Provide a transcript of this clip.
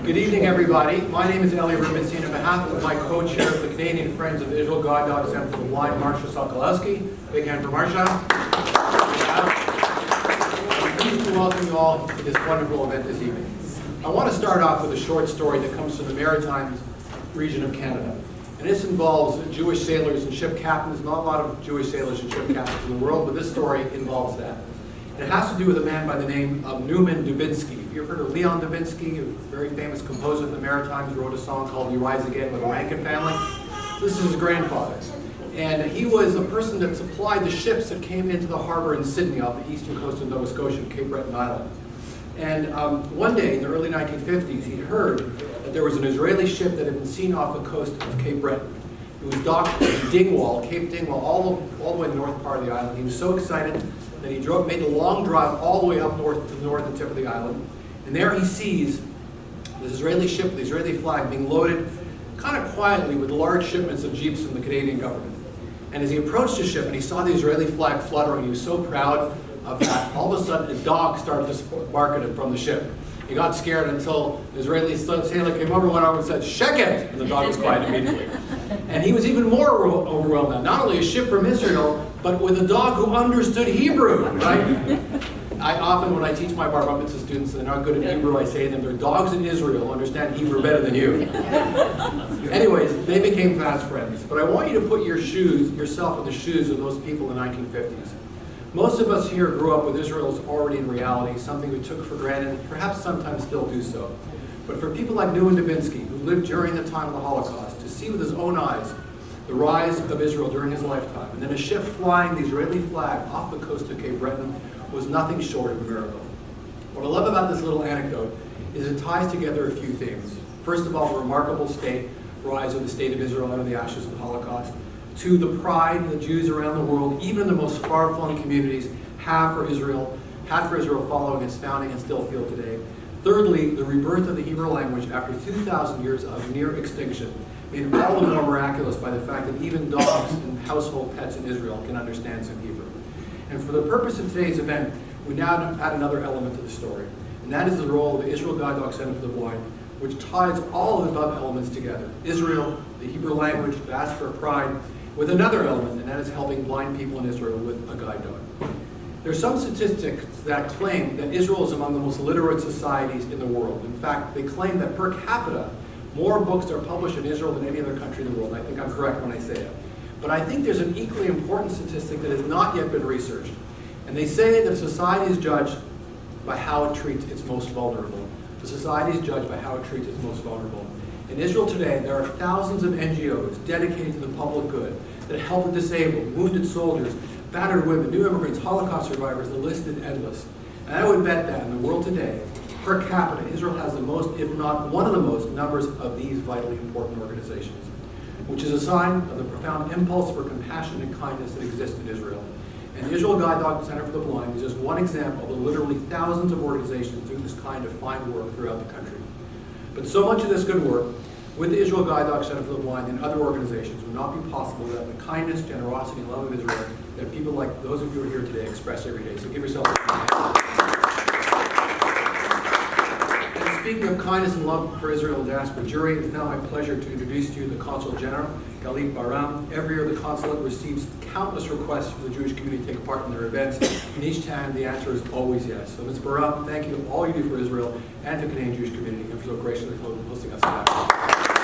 Good evening, everybody. My name is Rubenstein. On behalf of my co-chair of the Canadian Friends of the Israel Guide Dog Center for the Blind, Marcia Sokolowski. Big hand for Marcia. I'm pleased to welcome you all to this wonderful event this evening. I want to start off with a short story that comes from the Maritime region of Canada. And this involves Jewish sailors and ship captains. Not a lot of Jewish sailors and ship captains in the world, but this story involves that. It has to do with a man by the name of Newman Dubinsky. Have you ever heard of Leon Dubinsky, a very famous composer of the Maritimes, wrote a song called You Rise Again with the Rankin family? This is his grandfather. And he was a person that supplied the ships that came into the harbor in Sydney off the eastern coast of Nova Scotia, Cape Breton Island. And one day in the early 1950s, he heard that there was an Israeli ship that had been seen off the coast of Cape Breton. It was docked in Dingwall, Cape Dingwall, all the way in the north part of the island. He was so excited that he made the long drive all the way up north to the northern tip of the island. And there he sees this Israeli ship with the Israeli flag being loaded kind of quietly with large shipments of jeeps from the Canadian government. And as he approached the ship and he saw the Israeli flag fluttering, he was so proud of that, all of a sudden a dog started to bark at him from the ship. He got scared until the Israeli sailor came over, went over and said, "Sheket!" And the dog was quiet immediately. And he was even more overwhelmed now. Not only a ship from Israel, but with a dog who understood Hebrew, right? I often, when I teach my bar mitzvah students, they're not good at Hebrew, I say to them, they're dogs in Israel who understand Hebrew better than you. Anyways, they became fast friends. But I want you to put yourself in the shoes of those people in the 1950s. Most of us here grew up with Israel as already in reality, something we took for granted, perhaps sometimes still do so. But for people like Newman Dubinsky, who lived during the time of the Holocaust, to see with his own eyes the rise of Israel during his lifetime, and then a ship flying the Israeli flag off the coast of Cape Breton was nothing short of a miracle. What I love about this little anecdote is it ties together a few things. First of all, the remarkable rise of the state of Israel out of the ashes of the Holocaust. Two, the pride the Jews around the world, even the most far-flung communities, had for Israel following its founding and still feel today. Thirdly, the rebirth of the Hebrew language after 2,000 years of near extinction, made all the more miraculous by the fact that even dogs and household pets in Israel can understand some Hebrew. And for the purpose of today's event, we now add another element to the story, and that is the role of the Israel Guide Dog Center for the Blind, which ties all of the above elements together. Israel, the Hebrew language, diaspora, pride, with another element, and that is helping blind people in Israel with a guide dog. There are some statistics that claim that Israel is among the most literate societies in the world. In fact, they claim that per capita, more books are published in Israel than any other country in the world. I think I'm correct when I say that. But I think there's an equally important statistic that has not yet been researched. And they say that society is judged by how it treats its most vulnerable. The society is judged by how it treats its most vulnerable. In Israel today, there are thousands of NGOs dedicated to the public good that help the disabled, wounded soldiers, battered women, new immigrants, Holocaust survivors. The list is endless. And I would bet that in the world today, per capita, Israel has the most, if not one of the most, numbers of these vitally important organizations, which is a sign of the profound impulse for compassion and kindness that exists in Israel. And the Israel Guide Dog Center for the Blind is just one example of the literally thousands of organizations doing this kind of fine work throughout the country. But so much of this good work with the Israel Guide Dog Center for the Blind and other organizations would not be possible without the kindness, generosity, and love of Israel that people like those of you who are here today express every day. So give yourself a hand. And speaking of kindness and love for Israel and diaspora jury, it is now my pleasure to introduce to you the Consul General, Galit Baram. Every year the consulate receives countless requests from the Jewish community to take part in their events, and each time the answer is always yes. So Ms. Baram, thank you for all you do for Israel and the Canadian Jewish community, and for so graciously hosting us tonight.